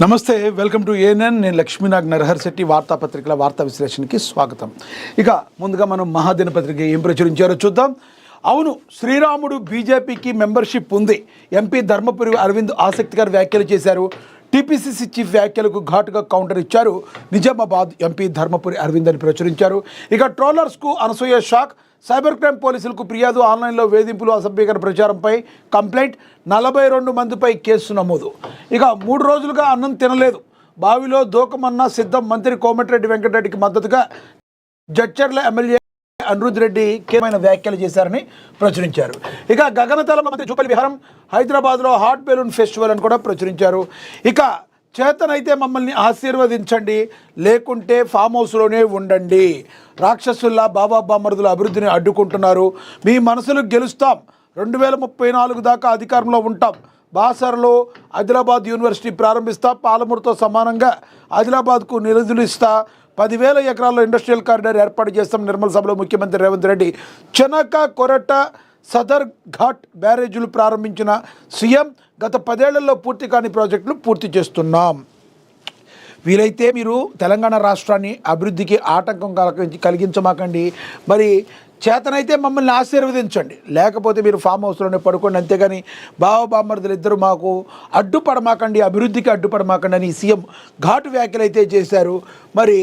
నమస్తే, welcome to ANN. నేను లక్ష్మీనాగ్ నరహర్ శెట్టి. వార్తాపత్రికల వార్తా విశ్లేషణకి స్వాగతం. ఇక ముందుగా మనం మహాదినపత్రిక ఏం ప్రచురించారో చూద్దాం. అవును, శ్రీరాముడు బీజేపీకి మెంబర్షిప్ ఉంది. ఎంపీ ధర్మపురి అరవింద్ ఆసక్తికర వ్యాఖ్యలు చేశారు. టీపీసీసీ చీఫ్ వ్యాఖ్యలకు ఘాటుగా కౌంటర్ ఇచ్చారు. నిజామాబాద్ ఎంపీ ధర్మపురి అరవింద్ అని ప్రచురించారు. ఇక ట్రోలర్స్కు అనసూయ షాక్. సైబర్ క్రైమ్ పోలీసులకు ఫిర్యాదు. ఆన్లైన్లో వేధింపులు, అసభ్యకర ప్రచారంపై కంప్లైంట్. 42 మందిపై కేసు నమోదు. ఇక 3 రోజులుగా అన్నం తినలేదు, బావిలో దూకమన్న సిద్ధం. మంత్రి కోమటిరెడ్డి వెంకటరెడ్డికి మద్దతుగా జడ్చర్ల ఎమ్మెల్యే అనిరుద్ రెడ్డి కీలకమైన వ్యాఖ్యలు చేశారని ప్రచురించారు. ఇక గగనతలం మంత్రి జూపల్లి విహారం. హైదరాబాద్లో హాట్ బెలూన్ ఫెస్టివల్ అని కూడా ప్రచురించారు. ఇక చేతనైతే మమ్మల్ని ఆశీర్వదించండి, లేకుంటే ఫామ్ హౌస్లోనే ఉండండి. రాక్షసుల్లా బాబా బామరుదుల అభివృద్ధిని అడ్డుకుంటున్నారు. మీ మనసులు గెలుస్తాం, 2034 దాకా అధికారంలో ఉంటాం. బాసర్లో ఆదిలాబాద్ యూనివర్సిటీ ప్రారంభిస్తా. పాలమూరుతో సమానంగా ఆదిలాబాద్కు నిధులు ఇస్తా. 10,000 ఎకరాల్లో ఇండస్ట్రియల్ కారిడార్ ఏర్పాటు చేస్తాం. నిర్మల్ సభలో ముఖ్యమంత్రి రేవంత్ రెడ్డి. చెనక కొరట సదర్ ఘాట్ బ్యారేజీలు ప్రారంభించిన సీఎం. గత 10 ఏళ్లలో పూర్తి కాని ప్రాజెక్టులు పూర్తి చేస్తున్నాం. వీలైతే మీరు తెలంగాణ రాష్ట్రాన్ని అభివృద్ధికి ఆటంకం కలిగించమాకండి. మరి చేతనైతే మమ్మల్ని ఆశీర్వదించండి, లేకపోతే మీరు ఫామ్ హౌస్లోనే పడుకోండి. అంతేగాని బావబామర్దులు ఇద్దరు మాకు అడ్డుపడమాకండి, అభివృద్ధికి అడ్డుపడమాకండి అని సీఎం ఘాటు వ్యాఖ్యలు అయితే చేశారు. మరి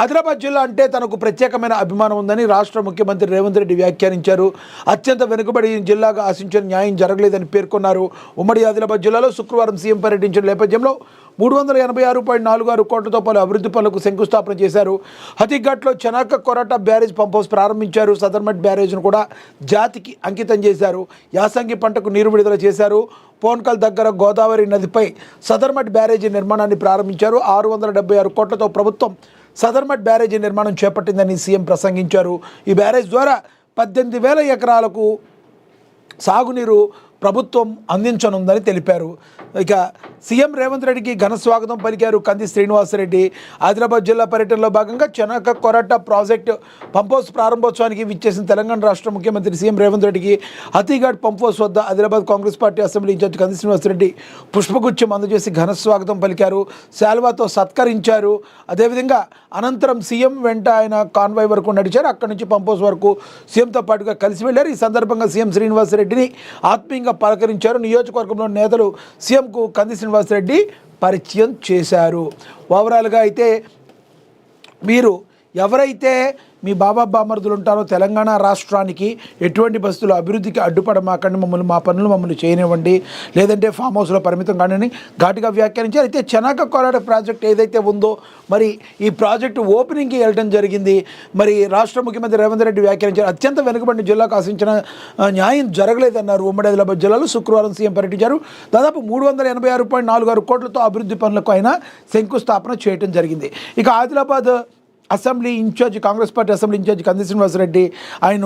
ఆదిలాబాద్ జిల్లా అంటే తనకు ప్రత్యేకమైన అభిమానం ఉందని రాష్ట్ర ముఖ్యమంత్రి రేవంత్ రెడ్డి వ్యాఖ్యానించారు. అత్యంత వెనుకబడిన జిల్లాగా ఆశించిన న్యాయం జరగలేదని పేర్కొన్నారు. ఉమ్మడి ఆదిలాబాద్ జిల్లాలో శుక్రవారం సీఎం పర్యటించిన నేపథ్యంలో 386.46 కోట్లతో పలు అభివృద్ధి పనులకు శంకుస్థాపన చేశారు. హతీఘాట్లో Chanaka Korata barrage pump house ప్రారంభించారు. సదర్మట్ బ్యారేజ్ను కూడా జాతికి అంకితం చేశారు. యాసంగి పంటకు నీరు విడుదల చేశారు. పోన్కల్ దగ్గర గోదావరి నదిపై సదర్మట్ బ్యారేజీ నిర్మాణాన్ని ప్రారంభించారు. 676 కోట్లతో ప్రభుత్వం సదర్మట్ బ్యారేజీ నిర్మాణం చేపట్టిందని సీఎం ప్రసంగించారు. ఈ బ్యారేజ్ ద్వారా 18,000 ఎకరాలకు సాగునీరు ప్రభుత్వం అందించనుందని తెలిపారు. ఇక సీఎం రేవంత్ రెడ్డికి ఘన స్వాగతం పలికారు కంది శ్రీనివాసరెడ్డి. ఆదిలాబాద్ జిల్లా పర్యటనలో భాగంగా Chanaka Korata project pump house ప్రారంభోత్సవానికి విచ్చేసిన తెలంగాణ రాష్ట్ర ముఖ్యమంత్రి సీఎం రేవంత్ రెడ్డికి హతీఘాట్ పంప్ హౌస్ వద్ద Adilabad Congress party assembly incharge Kandi Srinivas Reddy పుష్పగుచ్చం అందజేసి ఘన స్వాగతం పలికారు. శాల్వాతో సత్కరించారు. అదేవిధంగా అనంతరం సీఎం వెంట ఆయన కాన్వాయ్ వరకు నడిచారు. అక్కడి నుంచి పంప్ హౌస్ వరకు సీఎంతో పాటుగా కలిసి వెళ్లారు. ఈ సందర్భంగా సీఎం శ్రీనివాసరెడ్డిని ఆత్మీయంగా పలకరించారు. నియోజకవర్గంలో నేతలు సీఎంకు కంది శ్రీనివాసరెడ్డి పరిచయం చేశారు. ఓవరాల్గా అయితే మీరు ఎవరైతే మీ బాబా బామర్దులు ఉంటారో తెలంగాణ రాష్ట్రానికి ఎటువంటి బస్సులు అభివృద్ధికి అడ్డుపడమాకండి, మా పనులు మమ్మల్ని చేయనివ్వండి, లేదంటే ఫామ్ హౌస్లో పరిమితం కానీ ఘాటుగా వ్యాఖ్యానించారు. అయితే చెనక కొరట ప్రాజెక్ట్ ఏదైతే ఉందో మరి ఈ ప్రాజెక్టు ఓపెనింగ్కి వెళ్ళడం జరిగింది. మరి రాష్ట్ర ముఖ్యమంత్రి రేవంత్ రెడ్డి వ్యాఖ్యానించారు. అత్యంత వెనుకబడిన జిల్లాకు ఆశించిన న్యాయం జరగలేదన్నారు. ఉమ్మడి ఆదిలాబాద్ జిల్లాలో శుక్రవారం సీఎం పర్యటించారు. దాదాపు 386.46 కోట్లతో అభివృద్ధి పనులకు ఆయన శంకుస్థాపన చేయడం జరిగింది. ఇక Adilabad assembly incharge Congress party assembly incharge Kandi Srinivas Reddy ఆయన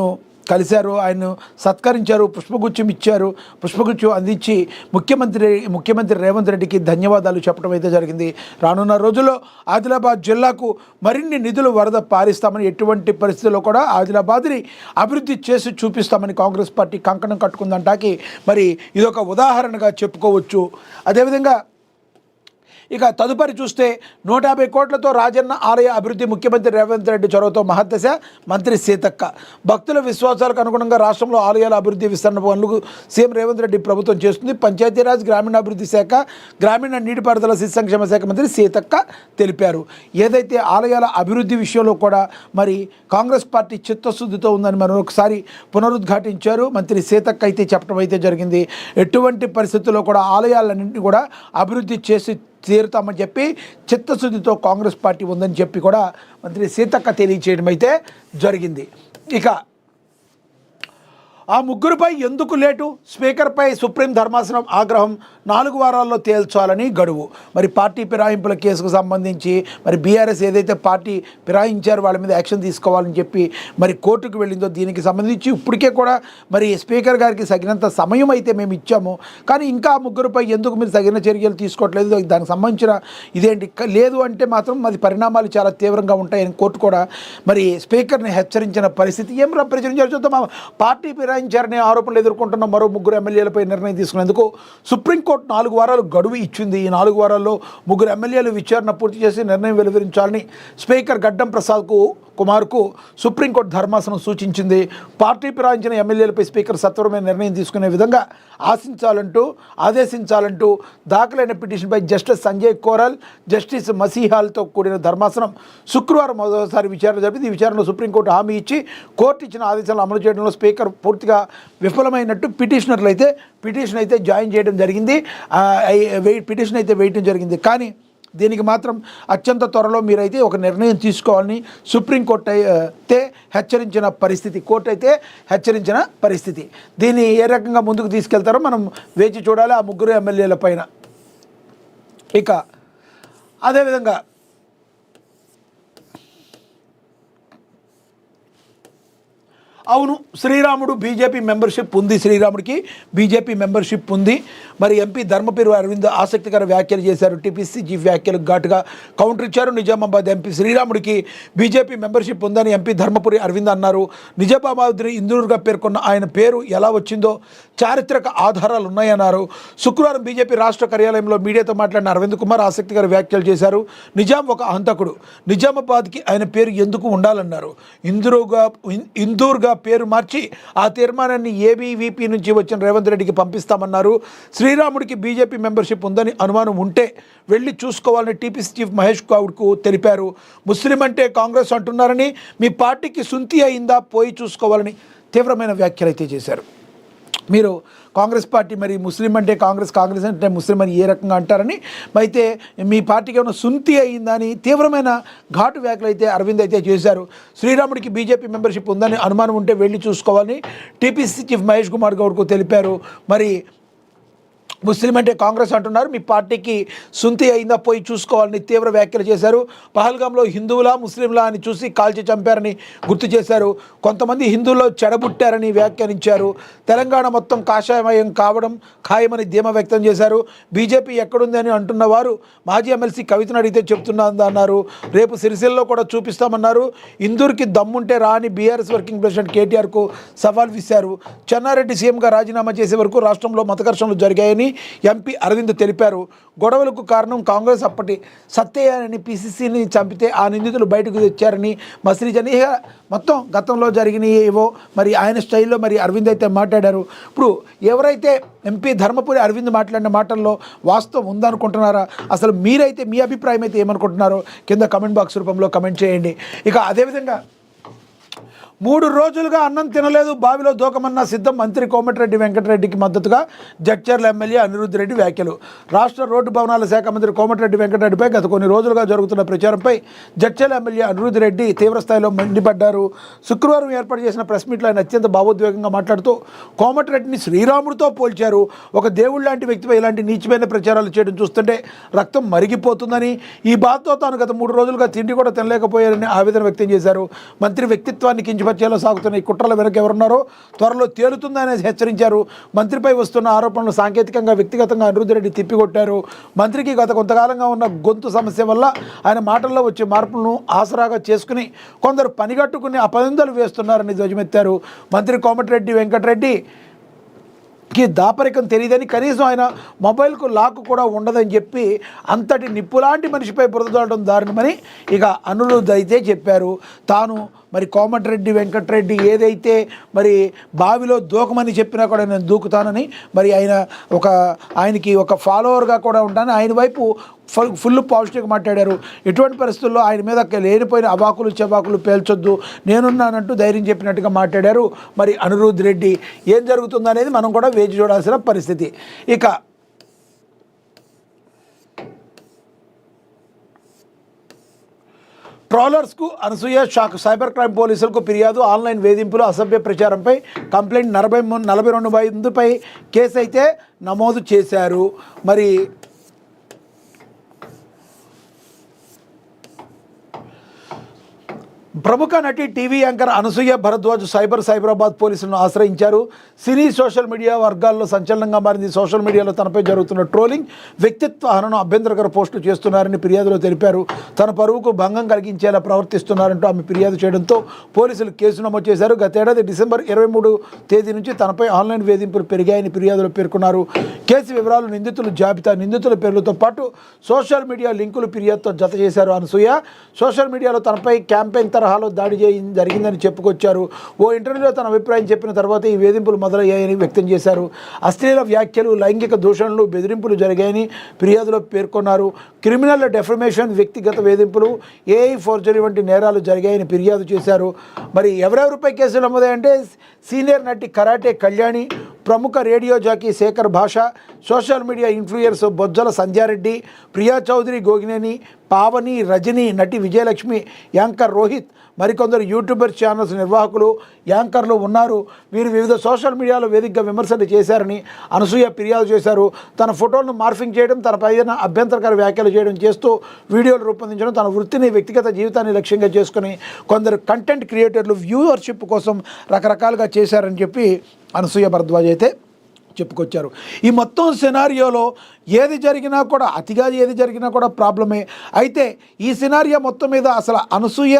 కలిశారు. ఆయన సత్కరించారు, పుష్పగుచ్చం ఇచ్చారు. పుష్పగుచ్చం అందించి ముఖ్యమంత్రి రేవంత్ రెడ్డికి ధన్యవాదాలు చెప్పడం అయితే జరిగింది. రానున్న రోజుల్లో ఆదిలాబాద్ జిల్లాకు మరిన్ని నిధులు వరద పారిస్తామని, ఎటువంటి పరిస్థితుల్లో కూడా ఆదిలాబాద్ని అభివృద్ధి చేసి చూపిస్తామని కాంగ్రెస్ పార్టీ కంకణం కట్టుకుందంటాకి మరి ఇదొక ఉదాహరణగా చెప్పుకోవచ్చు. అదేవిధంగా ఇక తదుపరి చూస్తే 150 కోట్లతో రాజన్న ఆలయ అభివృద్ధి. ముఖ్యమంత్రి రేవంత్ రెడ్డి చొరవతో మహద్దశ. మంత్రి సీతక్క. భక్తుల విశ్వాసాలకు అనుగుణంగా రాష్ట్రంలో ఆలయాల అభివృద్ధి విస్తరణ పనులకు సీఎం రేవంత్ రెడ్డి ప్రభుత్వం చేస్తుంది. పంచాయతీరాజ్ గ్రామీణాభివృద్ధి శాఖ, గ్రామీణ నీటిపారుదల శిశు సంక్షేమ శాఖ మంత్రి సీతక్క తెలిపారు. ఏదైతే ఆలయాల అభివృద్ధి విషయంలో కూడా మరి కాంగ్రెస్ పార్టీ చిత్తశుద్ధితో ఉందని మరొకసారి పునరుద్ఘాటించారు. మంత్రి సీతక్క అయితే చెప్పడం అయితే జరిగింది. ఎటువంటి పరిస్థితుల్లో కూడా ఆలయాలన్నింటినీ కూడా అభివృద్ధి చేసి తీరుతామని చెప్పి చిత్తశుద్ధితో కాంగ్రెస్ పార్టీ ఉందని చెప్పి కూడా మంత్రి సీతక్క తెలియచేయడం అయితే జరిగింది. ఇక ఆ ముగ్గురుపై ఎందుకు లేటు? స్పీకర్పై సుప్రీం ధర్మాసనం ఆగ్రహం. 4 వారాల్లో తేల్చాలని గడువు. మరి పార్టీ ఫిరాయింపుల కేసుకు సంబంధించి మరి బీఆర్ఎస్ ఏదైతే పార్టీ ఫిరాయించారో వాళ్ళ మీద యాక్షన్ తీసుకోవాలని చెప్పి మరి కోర్టుకు వెళ్ళిందో దీనికి సంబంధించి ఇప్పటికే కూడా మరి స్పీకర్ గారికి తగినంత సమయం అయితే మేము ఇచ్చాము, కానీ ఇంకా ఆ ముగ్గురుపై ఎందుకు మీరు తగిన చర్యలు తీసుకోవట్లేదు, దానికి సంబంధించిన ఇదేంటి లేదు అంటే మాత్రం అది పరిణామాలు చాలా తీవ్రంగా ఉంటాయని కోర్టు కూడా మరి స్పీకర్ని హెచ్చరించిన పరిస్థితి. ఏం ప్రచురించారు చూద్దాం. పార్టీ ఫిరాయింపు ఫిరాయించారనే ఆరోపణలు ఎదుర్కొంటున్న మరో 3 ఎమ్మెల్యేలపై నిర్ణయం తీసుకునేందుకు సుప్రీంకోర్టు 4 వారాలు గడువు ఇచ్చింది. ఈ 4 వారాల్లో 3 ఎమ్మెల్యేలు విచారణ పూర్తి చేసి నిర్ణయం వెలువరించాలని స్పీకర్ గడ్డం ప్రసాద్ కుమార్కు సుప్రీంకోర్టు ధర్మాసనం సూచించింది. పార్టీ ఫిరాయించిన ఎమ్మెల్యేలపై స్పీకర్ సత్వరమైన నిర్ణయం తీసుకునే విధంగా ఆదేశించాలంటూ దాఖలైన పిటిషన్పై జస్టిస్ సంజయ్ కోరల్, జస్టిస్ మసీహాల్తో కూడిన ధర్మాసనం శుక్రవారం మొదటిసారి విచారణ జరిపింది. ఈ విచారణలో సుప్రీంకోర్టు హామీ ఇచ్చి కోర్టు ఇచ్చిన ఆదేశాలను అమలు చేయడంలో స్పీకర్ పూర్తిగా విఫలమైనట్టు పిటిషన్ అయితే జాయిన్ చేయడం జరిగింది. పిటిషన్ అయితే వేయడం జరిగింది. కానీ దీనికి మాత్రం అత్యంత త్వరలో మీరైతే ఒక నిర్ణయం తీసుకోవాలని సుప్రీంకోర్టు అయితే హెచ్చరించిన పరిస్థితి. దీన్ని ఏ రకంగా ముందుకు తీసుకెళ్తారో మనం వేచి చూడాలి ఆ 3 ఎమ్మెల్యేల పైన. ఇక అదేవిధంగా అవును, శ్రీరాముడు బీజేపీ మెంబర్షిప్ ఉంది. శ్రీరాముడికి బీజేపీ మెంబర్షిప్ ఉంది. మరి ఎంపీ ధర్మపురి అరవింద్ ఆసక్తికర వ్యాఖ్యలు చేశారు. టీపీసీ చీఫ్ వ్యాఖ్యలకు ఘాటుగా కౌంటర్ ఇచ్చారు. నిజామాబాద్ ఎంపీ శ్రీరాముడికి బీజేపీ మెంబర్షిప్ ఉందని ఎంపీ ధర్మపురి అరవింద్ అన్నారు. నిజామాబాద్ని ఇందూరుగా పేర్కొన్న ఆయన పేరు ఎలా వచ్చిందో చారిత్రక ఆధారాలు ఉన్నాయన్నారు. శుక్రవారం బీజేపీ రాష్ట్ర కార్యాలయంలో మీడియాతో మాట్లాడిన అరవింద్ కుమార్ ఆసక్తికర వ్యాఖ్యలు చేశారు. నిజాం ఒక హంతకుడు, నిజామాబాద్కి ఆయన పేరు ఎందుకు ఉండాలన్నారు. ఇందూర్గా పేరు మార్చి ఆ తీర్మానాన్ని ఏబీవీపీ నుంచి వచ్చిన రేవంత్ రెడ్డికి పంపిస్తామన్నారు. శ్రీరాముడికి బీజేపీ మెంబర్షిప్ ఉందని అనుమానం ఉంటే వెళ్ళి చూసుకోవాలని టీపీసీ చీఫ్ మహేష్ గౌడ్కు తెలిపారు. ముస్లిం అంటే కాంగ్రెస్ అంటున్నారని, మీ పార్టీకి సుంతి అయిందా, పోయి చూసుకోవాలని తీవ్రమైన వ్యాఖ్యలు అయితే చేశారు. మీరు కాంగ్రెస్ పార్టీ మరి ముస్లిం అంటే కాంగ్రెస్ అంటే ముస్లిం అని ఏ రకంగా అంటారని, అయితే మీ పార్టీకి ఏమైనా సుంతి అయిందని తీవ్రమైన ఘాటు వ్యాఖ్యలు అయితే అరవింద్ అయితే చేశారు. శ్రీరాముడికి బీజేపీ మెంబర్షిప్ ఉందని అనుమానం ఉంటే వెళ్ళి చూసుకోవాలని టీపీసీ చీఫ్ మహేష్ కుమార్ గౌడ్కు తెలిపారు. మరి ముస్లిం అంటే కాంగ్రెస్ అంటున్నారు, మీ పార్టీకి సుంతి అయిందా, పోయి చూసుకోవాలని తీవ్ర వ్యాఖ్యలు చేశారు. పహల్గాంలో హిందువులా ముస్లింలా అని చూసి కాల్చి చంపారని గుర్తు చేశారు. కొంతమంది హిందువుల్లో చెడబుట్టారని వ్యాఖ్యానించారు. తెలంగాణ మొత్తం కాషాయమయం కావడం ఖాయమని ధీమా వ్యక్తం చేశారు. బీజేపీ ఎక్కడుంది అని అంటున్న వారు మాజీ ఎమ్మెల్సీ కవితను అడిగితే చెప్తున్నదన్నారు. రేపు సిరిసిల్లలో కూడా చూపిస్తామన్నారు. ఇందూరుకి దమ్ముంటే రాని బీఆర్ఎస్ వర్కింగ్ ప్రెసిడెంట్ కేటీఆర్కు సవాల్ విసిరారు. చెన్నారెడ్డి సీఎంగా రాజీనామా చేసే వరకు రాష్ట్రంలో మత ఘర్షణలు జరిగాయని ఎంపీ అరవింద్ తెలిపారు. గొడవలకు కారణం కాంగ్రెస్ అప్పటి సత్తయ్యని పీసీసీని చంపితే ఆ నిందితులు బయటకు తెచ్చారని మసిరిజని మొత్తం గతంలో జరిగినాయేవో మరి ఆయన స్టైల్లో మరి అరవింద్ అయితే మాట్లాడారు. ఇప్పుడు ఎవరైతే ఎంపీ ధర్మపురి అరవింద్ మాట్లాడిన మాటల్లో వాస్తవం ఉందనుకుంటున్నారా, అసలు మీరైతే మీ అభిప్రాయం అయితే ఏమనుకుంటున్నారో కింద కమెంట్ బాక్స్ రూపంలో కమెంట్ చేయండి. ఇక అదేవిధంగా 3 రోజులుగా అన్నం తినలేదు, బావిలో దూకమన్న సిద్ధం మంత్రి కోమటిరెడ్డి వెంకటరెడ్డికి మద్దతుగా జడ్చర్ల ఎమ్మెల్యే అనిరుద్ధ్ రెడ్డి వ్యాఖ్యలు. రాష్ట్ర రోడ్డు భవనాల శాఖ మంత్రి కోమటిరెడ్డి వెంకటరెడ్డిపై గత కొన్ని రోజులుగా జరుగుతున్న ప్రచారంపై జడ్చర్ల ఎమ్మెల్యే అనిరుద్ధ్ రెడ్డి తీవ్రస్థాయిలో మండిపడ్డారు. శుక్రవారం ఏర్పాటు చేసిన ప్రెస్ మీట్లో ఆయన అత్యంత భావోద్వేగంగా మాట్లాడుతూ కోమటిరెడ్డిని శ్రీరాముడితో పోల్చారు. ఒక దేవుడు లాంటి వ్యక్తిపై ఇలాంటి నీచమైన ప్రచారాలు చేయడం చూస్తుంటే రక్తం మరిగిపోతుందని, ఈ బాధతో తాను గత 3 రోజులుగా తిండి కూడా తినలేకపోయారని ఆవేదన వ్యక్తం చేశారు. మంత్రి వ్యక్తిత్వాన్ని కించపరిచేలా సాగుతున్న ఈ కుట్రల వెనక ఎవరున్నారో త్వరలో తేలుతుందని హెచ్చరించారు. మంత్రిపై వస్తున్న ఆరోపణలు సాంకేతికంగా వ్యక్తిగతంగా అనిరుద్ధ్ రెడ్డి తిప్పికొట్టారు. మంత్రికి గత కొంతకాలంగా ఉన్న గొంతు సమస్య వల్ల ఆయన మాటల్లో వచ్చే మార్పులను ఆసరాగా చేసుకుని కొందరు పనిగట్టుకుని అపనిందలు వేస్తున్నారని ధ్వజమెత్తారు. మంత్రి కోమటిరెడ్డి వెంకటరెడ్డికి దాపరికం తెలియదని, కనీసం ఆయన మొబైల్కు లాక్ కూడా ఉండదని చెప్పి అంతటి నిప్పులాంటి మనిషిపై బురదలడం దారుణమని ఇక అనిరుద్ధ్ అయితే చెప్పారు. తాను మరి కోమటిరెడ్డి వెంకటరెడ్డి ఏదైతే మరి బావిలో దూకమని చెప్పినా కూడా నేను దూకుతానని, మరి ఆయనకి ఒక ఫాలోవర్గా కూడా ఉంటానని ఆయన వైపు ఫుల్ పాజిటివ్గా మాట్లాడారు. ఎటువంటి పరిస్థితుల్లో ఆయన మీద లేనిపోయిన అవాకులు చెవాకులు పేల్చొద్దు, నేనున్నానంటూ ధైర్యం చెప్పినట్టుగా మాట్లాడారు. మరి అనిరుద్ధ్ రెడ్డి ఏం జరుగుతుందనేది మనం కూడా వేచి చూడాల్సిన పరిస్థితి. ఇక ట్రోలర్స్కు అనసూయ షాక్. సైబర్ క్రైమ్ పోలీసులకు ఫిర్యాదు. ఆన్లైన్ వేధింపులు, అసభ్య ప్రచారంపై కంప్లైంట్. 42 మందిపై కేసు అయితే నమోదు చేశారు. మరి ప్రముఖ నటి టీవీ యాంకర్ అనసూయ భరద్వాజ్ సైబరాబాద్ పోలీసులను ఆశ్రయించారు. సినీ సోషల్ మీడియా వర్గాల్లో సంచలనంగా మారింది. సోషల్ మీడియాలో తనపై జరుగుతున్న ట్రోలింగ్, వ్యక్తిత్వ హననం, అభ్యంతరకర పోస్టులు చేస్తున్నారని ఫిర్యాదులో తెలిపారు. తన పరువుకు భంగం కలిగించేలా ప్రవర్తిస్తున్నారంటూ ఆమె ఫిర్యాదు చేయడంతో పోలీసులు కేసు నమోదు చేశారు. గతేడాది డిసెంబర్ 23 తేదీ నుంచి తనపై ఆన్లైన్ వేధింపులు పెరిగాయని ఫిర్యాదులో పేర్కొన్నారు. కేసు వివరాలు, నిందితుల జాబితా, నిందితుల పేర్లతో పాటు సోషల్ మీడియా లింకులు ఫిర్యాదుతో జత చేశారు. అనసూయ సోషల్ మీడియాలో తనపై క్యాంపెయిన్ తరహాలో దాడి జరిగిందని చెప్పుకొచ్చారు. ఓ ఇంటర్వ్యూలో తన అభిప్రాయం చెప్పిన తర్వాత ఈ వేధింపులు మొదలయ్యాయని వ్యక్తం చేశారు. అశ్లీల వ్యాఖ్యలు, లైంగిక దూషణలు, బెదిరింపులు జరిగాయని ఫిర్యాదులో పేర్కొన్నారు. క్రిమినల్ డెఫమేషన్, వ్యక్తిగత వేధింపులు, ఏఐ ఫోర్జరీ వంటి నేరాలు జరిగాయని ఫిర్యాదు చేశారు. మరి ఎవరెవరిపై కేసులు నమోదాయంటే సీనియర్ నటి కరాటే కళ్యాణి, ప్రముఖ radio jockey Shekhar Basha, social media influencers Bojjala Sandhya Reddy, Priya Chowdary Gogineni, Pavani, Rajini, నటి విజయలక్ష్మి, యాంకర్ రోహిత్, మరికొందరు యూట్యూబర్ ఛానల్స్ నిర్వాహకులు, యాంకర్లు ఉన్నారు. వీరు వివిధ సోషల్ మీడియాలో వేదికగా విమర్శలు చేశారని అనసూయ ఫిర్యాదు చేశారు. తన ఫోటోలను మార్ఫింగ్ చేయడం, తన పైన అభ్యంతరకర వ్యాఖ్యలు చేయడం చేస్తూ వీడియోలు రూపొందించడం, తన వృత్తిని, వ్యక్తిగత జీవితాన్ని లక్ష్యంగా చేసుకుని కొందరు కంటెంట్ క్రియేటర్లు వ్యూవర్షిప్ కోసం రకరకాలుగా చేశారని చెప్పి అనసూయ భరద్వాజ్ అయితే చెప్పుకొచ్చారు. ఈ మొత్తం సినారియోలో ఏది జరిగినా కూడా, అతిగా ఏది జరిగినా కూడా ప్రాబ్లమే. అయితే ఈ సినారియో మొత్తం మీద అసలు అనసూయ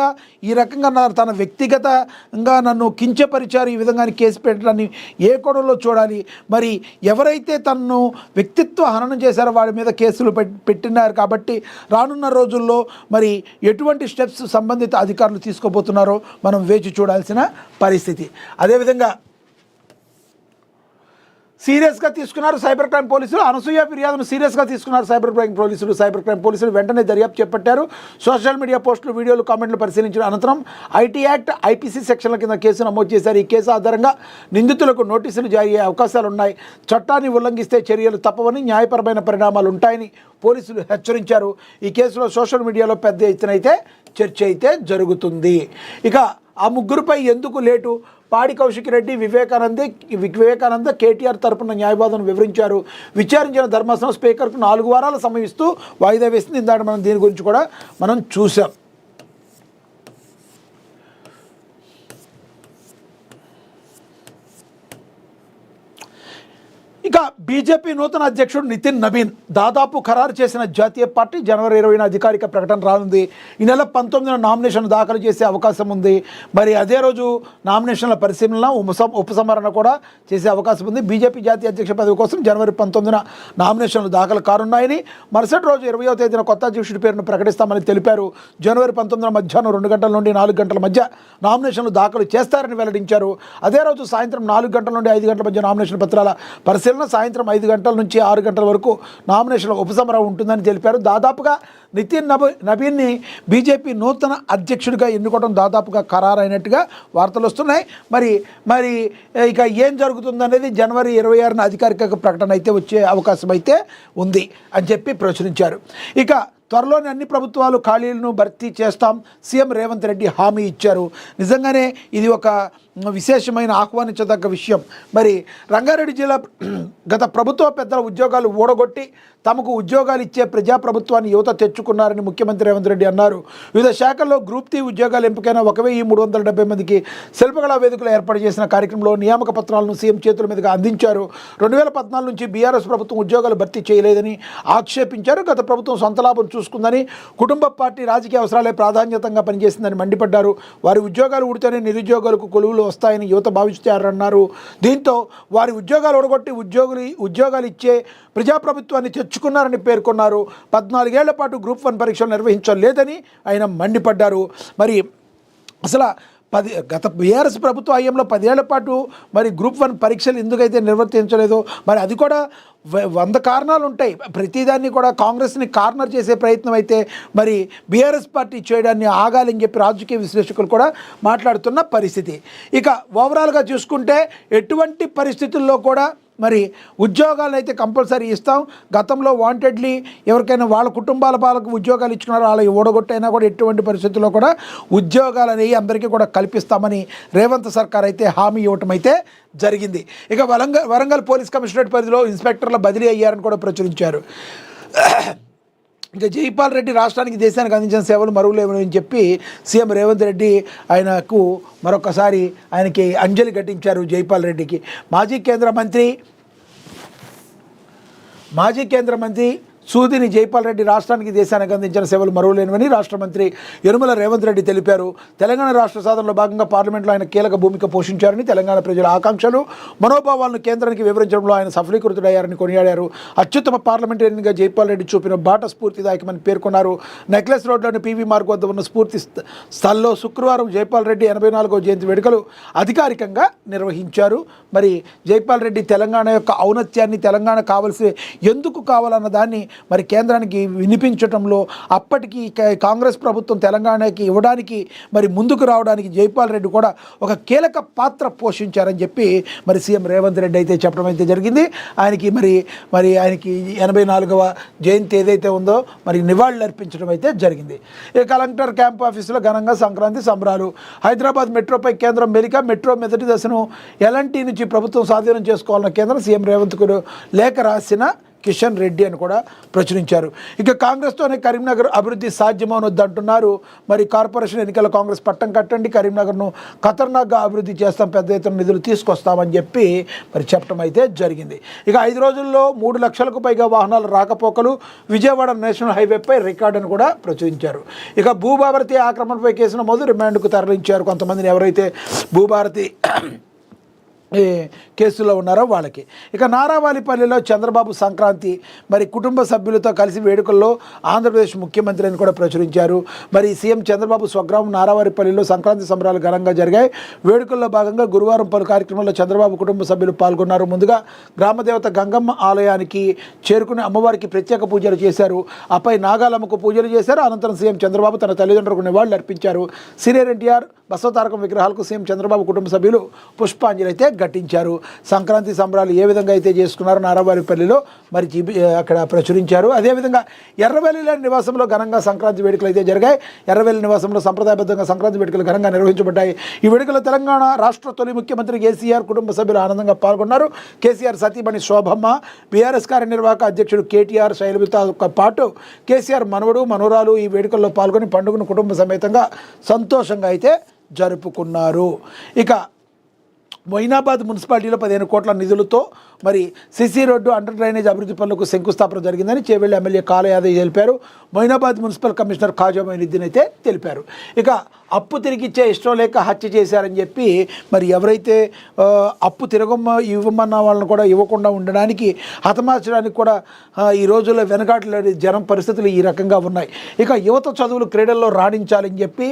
ఈ రకంగా తన వ్యక్తిగతంగా నన్ను కించపరిచారు, ఈ విధంగా కేసు పెట్టడాన్ని ఏ కోణంలో చూడాలి? మరి ఎవరైతే తనను వ్యక్తిత్వ హననం చేశారో వాడి మీద కేసులు పెట్టినారు కాబట్టి రానున్న రోజుల్లో మరి ఎటువంటి స్టెప్స్ సంబంధిత అధికారులు తీసుకోబోతున్నారో మనం వేచి చూడాల్సిన పరిస్థితి. అదేవిధంగా సీరియస్గా తీసుకున్నారు సైబర్ క్రైమ్ పోలీసులు. అనసూయ ఫిర్యాదును సీరియస్గా తీసుకున్నారు సైబర్ క్రైమ్ పోలీసులు వెంటనే దర్యాప్తు చేపట్టారు. సోషల్ మీడియా పోస్టులు, వీడియోలు, కామెంట్లు పరిశీలించిన అనంతరం ఐటీ యాక్ట్, ఐపీసీ సెక్షన్ల కింద కేసు నమోదు చేశారు. ఈ కేసు ఆధారంగా నిందితులకు నోటీసులు జారీ అయ్యే అవకాశాలు ఉన్నాయి. చట్టాన్ని ఉల్లంఘిస్తే చర్యలు తప్పవని, న్యాయపరమైన పరిణామాలు ఉంటాయని పోలీసులు హెచ్చరించారు. ఈ కేసులో సోషల్ మీడియాలో పెద్ద ఎత్తున అయితే చర్చ అయితే జరుగుతుంది. ఇక ఆ ముగ్గురుపై ఎందుకు లేటు? పాడి కౌశిక్ రెడ్డి, వివేకానంద కేటీఆర్ తరపున న్యాయవాదం వివరించారు. విచారించిన ధర్మాసనం స్పీకర్కు 4 వారాల సమయం ఇస్తూ వాయిదా వేసింది. ఇందాక మనం దీని గురించి కూడా మనం చూసాం. ఇక బీజేపీ నూతన అధ్యక్షుడు నితిన్ నబీన్ దాదాపు ఖరారు చేసిన జాతీయ పార్టీ జనవరి 20న అధికారిక ప్రకటన రానుంది. ఈ నెల 19న నామినేషన్ దాఖలు చేసే అవకాశం ఉంది. మరి అదే రోజు నామినేషన్ల పరిశీలన, ఉపసంహరణ కూడా చేసే అవకాశం ఉంది. బీజేపీ జాతీయ అధ్యక్ష పదవి కోసం జనవరి 19న నామినేషన్లు దాఖలు కానున్నాయని, మరుసటి రోజు 20వ తేదీన కొత్త అధ్యక్షుడి పేరును ప్రకటిస్తామని తెలిపారు. జనవరి 19న మధ్యాహ్నం 2 గంటల నుండి 4 గంటల మధ్య నామినేషన్లు దాఖలు చేస్తారని వెల్లడించారు. అదే రోజు సాయంత్రం 4 గంటల నుండి 5 గంటల మధ్య నామినేషన్ పత్రాల పరిశీలన, సాయంత్రం 5 గంటల నుంచి 6 గంటల వరకు నామినేషన్ల ఉపసంహరణ ఉంటుందని తెలిపారు. దాదాపుగా నితిన్ నబీన్ని బీజేపీ నూతన అధ్యక్షుడిగా ఎన్నుకోవడం దాదాపుగా ఖరారైనట్టుగా వార్తలు వస్తున్నాయి. మరి ఇక ఏం జరుగుతుందనేది జనవరి 26న అధికారిక ప్రకటన అయితే వచ్చే అవకాశం అయితే ఉంది అని చెప్పి ప్రచురించారు. ఇక త్వరలోనే అన్ని ప్రభుత్వాలు ఖాళీలను భర్తీ చేస్తాం, సీఎం రేవంత్ రెడ్డి హామీ ఇచ్చారు. నిజంగానే ఇది ఒక విశేషమైన, ఆహ్వానించదగ్గ విషయం. మరి రంగారెడ్డి జిల్లా గత ప్రభుత్వ పెద్దల ఉద్యోగాలు ఊడగొట్టి తమకు ఉద్యోగాలు ఇచ్చే ప్రజాప్రభుత్వాన్ని యువత తెచ్చుకున్నారని ముఖ్యమంత్రి రేవంత్ రెడ్డి అన్నారు. వివిధ శాఖల్లో గ్రూప్ 3 ఉద్యోగాలు ఎంపికైన 1370 మందికి శిల్పకళా వేదికలు ఏర్పాటు చేసిన కార్యక్రమంలో నియామక పత్రాలను సీఎం చేతుల మీదుగా అందించారు. 2014 నుంచి బీఆర్ఎస్ ప్రభుత్వం ఉద్యోగాలు భర్తీ చేయలేదని ఆక్షేపించారు. గత ప్రభుత్వం సొంత లాభం చూసుకుందని, కుటుంబ పార్టీ రాజకీయ అవసరాలే ప్రాధాన్యతంగా పనిచేసిందని మండిపడ్డారు. వారి ఉద్యోగాలు ఊడితేనే నిరుద్యోగులకు కొలువులు వస్తాయని యువత భావిస్తారన్నారు. దీంతో వారి ఉద్యోగాలు ఊడగొట్టి ఉద్యోగాలు ఇచ్చే ప్రజాప్రభుత్వాన్ని తెచ్చుకున్నారని పేర్కొన్నారు. 14 ఏళ్ల పాటు గ్రూప్ 1 పరీక్షలు నిర్వహించలేదని ఆయన మండిపడ్డారు. మరి అసలు గత బీఆర్ఎస్ ప్రభుత్వ హయాంలో 10 ఏళ్ల పాటు మరి గ్రూప్ 1 పరీక్షలు ఎందుకైతే నిర్వర్తించలేదో, మరి అది కూడా 100 కారణాలు ఉంటాయి. ప్రతిదాన్ని కూడా కాంగ్రెస్ని కార్నర్ చేసే ప్రయత్నం అయితే మరి బీఆర్ఎస్ పార్టీ చేయడాన్ని ఆగాలని చెప్పి రాజకీయ విశ్లేషకులు కూడా మాట్లాడుతున్న పరిస్థితి. ఇక ఓవరాల్గా చూసుకుంటే ఎటువంటి పరిస్థితుల్లో కూడా మరి ఉద్యోగాలు అయితే కంపల్సరీ ఇస్తాం. గతంలో వాంటెడ్లీ ఎవరికైనా వాళ్ళ కుటుంబాల పాలకు ఉద్యోగాలు ఇచ్చుకున్నారో వాళ్ళ ఓడగొట్టైనా కూడా ఎటువంటి పరిస్థితుల్లో కూడా ఉద్యోగాలు అనేవి అందరికీ కూడా కల్పిస్తామని రేవంత్ సర్కార్ అయితే హామీ ఇవ్వటం అయితే జరిగింది. ఇక వరంగల్ పోలీస్ కమిషనరేట్ పరిధిలో ఇన్స్పెక్టర్ల బదిలీ అయ్యారని కూడా ప్రచురించారు. ఇంకా జైపాల్ రెడ్డి రాష్ట్రానికి దేశానికి అందించిన సేవలు మరువలేవని చెప్పి సీఎం రేవంత్ రెడ్డి ఆయనకు మరొకసారి ఆయనకి అంజలి ఘటించారు. జైపాల్ రెడ్డికి మాజీ కేంద్ర మంత్రి సూదిని జైపాల్ రెడ్డి రాష్ట్రానికి దేశానికి అందించిన సేవలు మరువలేనివని రాష్ట్ర మంత్రి యనుమల రేవంత్ రెడ్డి తెలిపారు. తెలంగాణ రాష్ట్ర సాధనలో భాగంగా పార్లమెంట్లో ఆయన కీలక భూమిక పోషించారని, తెలంగాణ ప్రజల ఆకాంక్షలు మనోభావాలను కేంద్రానికి వివరించడంలో ఆయన సఫలీకృతుడయ్యారని కొనియాడారు. అత్యుత్తమ పార్లమెంటరీగా జైపాల్ రెడ్డి చూపిన బాట స్ఫూర్తిదాయకమని పేర్కొన్నారు. నెక్లెస్ రోడ్లోని పీవీ మార్గ్ వద్ద ఉన్న స్ఫూర్తి స్థల్లో శుక్రవారం జైపాల్ రెడ్డి 84వ జయంతి వేడుకలు అధికారికంగా నిర్వహించారు. మరి జైపాల్ రెడ్డి తెలంగాణ యొక్క ఔన్నత్యాన్ని, తెలంగాణ కావాల్సి ఎందుకు కావాలన్న దాన్ని మరి కేంద్రానికి వినిపించడంలో అప్పటికి కాంగ్రెస్ ప్రభుత్వం తెలంగాణకి ఇవ్వడానికి మరి ముందుకు రావడానికి జైపాల్ రెడ్డి కూడా ఒక కీలక పాత్ర పోషించారని చెప్పి మరి సీఎం రేవంత్ రెడ్డి అయితే చెప్పడం అయితే జరిగింది. ఆయనకి ఆయనకి 84వ జయంతి ఏదైతే ఉందో మరి నివాళులు అర్పించడం అయితే జరిగింది. ఈ కలెక్టర్ క్యాంప్ ఆఫీసులో ఘనంగా సంక్రాంతి సంబరాలు. హైదరాబాద్ మెట్రోపై కేంద్రం మెట్రో మొదటి దశను ఎల్ఎన్టీ నుంచి ప్రభుత్వం స్వాధీనం చేసుకోవాలన్న కేంద్రం సీఎం రేవంత్కు లేఖ రాసిన కిషన్ రెడ్డి అని కూడా ప్రచురించారు. ఇక కాంగ్రెస్తోనే కరీంనగర్ అభివృద్ధి సాధ్యమవునొద్దంటున్నారు. మరి కార్పొరేషన్ ఎన్నికల కాంగ్రెస్ పట్టం కట్టండి, కరీంనగర్ను ఖతర్నాక్గా అభివృద్ధి చేస్తాం, పెద్ద ఎత్తున నిధులు తీసుకొస్తామని చెప్పి మరి చెప్పడం అయితే జరిగింది. ఇక 5 రోజుల్లో 3 లక్షలకు పైగా వాహనాల రాకపోకలు, విజయవాడ నేషనల్ హైవేపై రికార్డు అని కూడా ప్రచురించారు. ఇక భూభారతి ఆక్రమణపై కేసు నమోదు, రిమాండ్కు తరలించారు కొంతమందిని, ఎవరైతే భూభారతి కేసులో ఉన్నారో వాళ్ళకి. ఇక నారావాలిపల్లిలో చంద్రబాబు సంక్రాంతి మరి కుటుంబ సభ్యులతో కలిసి వేడుకల్లో ఆంధ్రప్రదేశ్ ముఖ్యమంత్రి అని కూడా ప్రచురించారు. మరి సీఎం చంద్రబాబు స్వగ్రామం నారావారిపల్లిలో సంక్రాంతి సంబరాలు ఘనంగా జరిగాయి. వేడుకల్లో భాగంగా గురువారం పలు కార్యక్రమాల్లో చంద్రబాబు కుటుంబ సభ్యులు పాల్గొన్నారు. ముందుగా గ్రామదేవత గంగమ్మ ఆలయానికి చేరుకుని అమ్మవారికి ప్రత్యేక పూజలు చేశారు. ఆపై నాగాలమ్మకు పూజలు చేశారు. అనంతరం సీఎం చంద్రబాబు తన తల్లిదండ్రులకు నివాళులు అర్పించారు. సీనియర్ ఎన్టీఆర్, బసవతారకం విగ్రహాలకు సీఎం చంద్రబాబు కుటుంబ సభ్యులు పుష్పాంజలి అయితే ఘటించారు. సంక్రాంతి సంబరాలు ఏ విధంగా అయితే చేసుకున్నారో నారావారిపల్లిలో మరి అక్కడ ప్రచురించారు. అదేవిధంగా ఎర్రవెల్లి నివాసంలో ఘనంగా సంక్రాంతి వేడుకలు అయితే జరిగాయి. ఎర్రవెల్లి నివాసంలో సంప్రదాయబద్ధంగా సంక్రాంతి వేడుకలు ఘనంగా నిర్వహించబడ్డాయి. ఈ వేడుకలో తెలంగాణ రాష్ట్ర తొలి ముఖ్యమంత్రి కేసీఆర్ కుటుంబ సభ్యులు ఆనందంగా పాల్గొన్నారు. కేసీఆర్ సతీమణి శోభమ్మ, బీఆర్ఎస్ కార్యనిర్వాహక అధ్యక్షుడు కేటీఆర్, శైలజతో పాటు కేసీఆర్ మనవడు మనవరాలు ఈ వేడుకల్లో పాల్గొని పండుగను కుటుంబ సమేతంగా సంతోషంగా అయితే జరుపుకున్నారు. ఇక మొయినాబాద్ మున్సిపాలిటీలో 15 కోట్ల నిధులతో మరి సిసి రోడ్డు, అండర్ డ్రైనేజ్ అభివృద్ధి పనులకు శంకుస్థాపన జరిగిందని చేవెళ్లి ఎమ్మెల్యే కాళ యాదవ్ తెలిపారు. మొయినాబాద్ మున్సిపల్ కమిషనర్ ఖాజా మొయినుద్దీన్ అయితే తెలిపారు. ఇక అప్పు తిరిగిచ్చే ఇష్టం లేక హత్య చేశారని చెప్పి మరి ఎవరైతే అప్పు ఇవ్వమన్న వాళ్ళని కూడా ఇవ్వకుండా ఉండడానికి, హతమార్చడానికి కూడా ఈ రోజుల్లో వెనకాటలేని జనం పరిస్థితులు ఈ రకంగా ఉన్నాయి. ఇక యువత చదువులు క్రీడల్లో రాణించాలని చెప్పి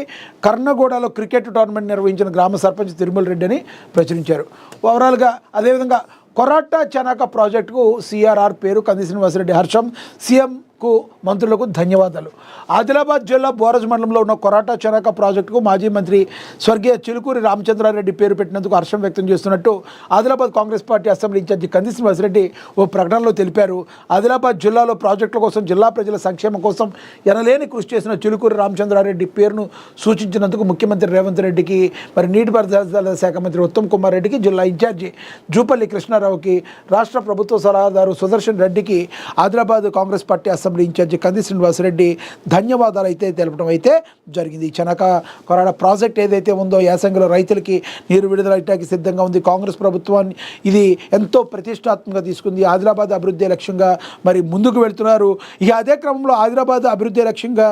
కర్ణగూడలో క్రికెట్ టోర్నమెంట్ నిర్వహించిన గ్రామ సర్పంచ్ తిరుమల రెడ్డి అని ప్రచురించారు. ఓవరాల్గా అదేవిధంగా కొరాటా చనాక ప్రాజెక్టుకు సిఆర్ఆర్ పేరు కంది శ్రీనివాసరెడ్డి హర్షం, సీఎంకు మంత్రులకు ధన్యవాదాలు. ఆదిలాబాద్ జిల్లా బోరజ్ మండలంలో ఉన్న కొరాటా చనాక ప్రాజెక్టుకు మాజీ మంత్రి స్వర్గీయ చిలుకూరి రామచంద్రారెడ్డి పేరు పెట్టినందుకు హర్షం వ్యక్తం చేస్తున్నట్టు Adilabad Congress party assembly incharge Kandi Srinivas Reddy ఓ ప్రకటనలో తెలిపారు. ఆదిలాబాద్ జిల్లాలో ప్రాజెక్టుల కోసం, జిల్లా ప్రజల సంక్షేమం కోసం ఎనలేని కృషి చేసిన చిలుకూరి రామచంద్రారెడ్డి పేరును సూచించినందుకు ముఖ్యమంత్రి రేవంత్ రెడ్డికి, మరి నీటిపారుదల శాఖ మంత్రి ఉత్తమ్ కుమార్ రెడ్డికి, జిల్లా ఇన్ఛార్జి జూపల్లి కృష్ణారావుకి, రాష్ట్ర ప్రభుత్వ సలహాదారు సుదర్శన్ రెడ్డికి Adilabad Congress party assembly incharge Kandi Srinivas Reddy ధన్యవాదాలు అయితే తెలపడం అయితే జరిగింది. చనక కొరాడ ప్రాజెక్ట్ ఏదైతే ఉందో యాసంగిలో రైతులకి నీరు విడుదలయ్యడానికి సిద్ధంగా ఉంది. కాంగ్రెస్ ప్రభుత్వాన్ని ఇది ఎంతో ప్రతిష్టాత్మకంగా తీసుకుంది. ఆదిలాబాద్ అభివృద్ధి లక్ష్యంగా మరి ముందుకు వెళ్తున్నారు. ఇక అదే క్రమంలో ఆదిలాబాద్ అభివృద్ధి లక్ష్యంగా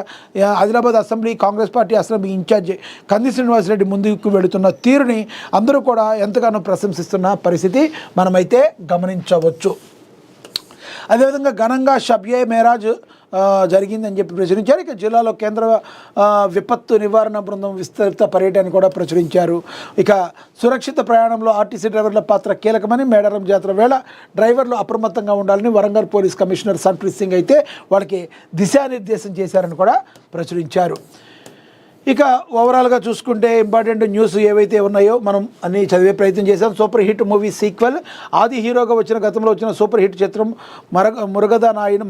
Adilabad assembly Congress party assembly incharge Kandi Srinivas Reddy ముందుకు వెళుతున్న తీరుని అందరూ కూడా ఎంతగానో ప్రశంసిస్తున్న పరిస్థితి మనమైతే గమనించవచ్చు. అదేవిధంగా ఘనంగా షబ్-ఏ మేరాజ్ జరిగిందని చెప్పి ప్రచురించారు. ఇక జిల్లాలో కేంద్ర విపత్తు నివారణ బృందం విస్తృత పర్యటన కూడా ప్రచురించారు. ఇక సురక్షిత ప్రయాణంలో ఆర్టీసీ డ్రైవర్ల పాత్ర కీలకమని, మేడారం జాతర వేళ డ్రైవర్లు అప్రమత్తంగా ఉండాలని వరంగల్ పోలీస్ కమిషనర్ సన్ప్రీత్ సింగ్ అయితే వాళ్ళకి దిశానిర్దేశం చేశారని కూడా ప్రచురించారు. ఇక ఓవరాల్గా చూసుకుంటే ఇంపార్టెంట్ న్యూస్ ఏవైతే ఉన్నాయో మనం అన్ని చదివే ప్రయత్నం చేశాం. Super hit movie sequel. ఆది హీరోగా గతంలో వచ్చిన సూపర్ హిట్ చిత్రం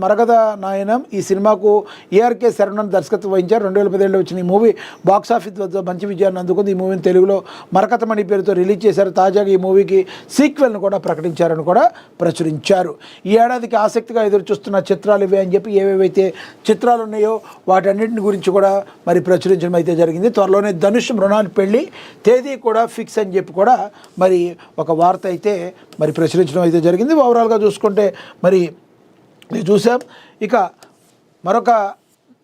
మరగద నాయనం. ఈ సినిమాకు ఏఆర్కే శరణ్ దర్శకత్వం వహించారు. 2017లో వచ్చిన ఈ మూవీ బాక్సాఫీస్ వద్ద మంచి విజయాన్ని అందుకుంది. ఈ మూవీని తెలుగులో మరకతమణి పేరుతో రిలీజ్ చేశారు. తాజాగా ఈ మూవీకి సీక్వెల్ను కూడా ప్రకటించారని కూడా ప్రచురించారు. ఈ ఏడాదికి ఆసక్తిగా ఎదురు చూస్తున్న చిత్రాలు ఇవే అని చెప్పి ఏవేవైతే చిత్రాలు ఉన్నాయో వాటన్నింటిని గురించి కూడా మరి ప్రచురించడం అయితే జరిగింది. త్వరలోనే ధనుష్ మృణాల్ పెళ్లి తేదీ కూడా ఫిక్స్ అని చెప్పి కూడా మరి ఒక వార్త అయితే మరి ప్రచురించడం అయితే జరిగింది. ఓవరాల్గా చూసుకుంటే మరి చూసాం. ఇక మరొక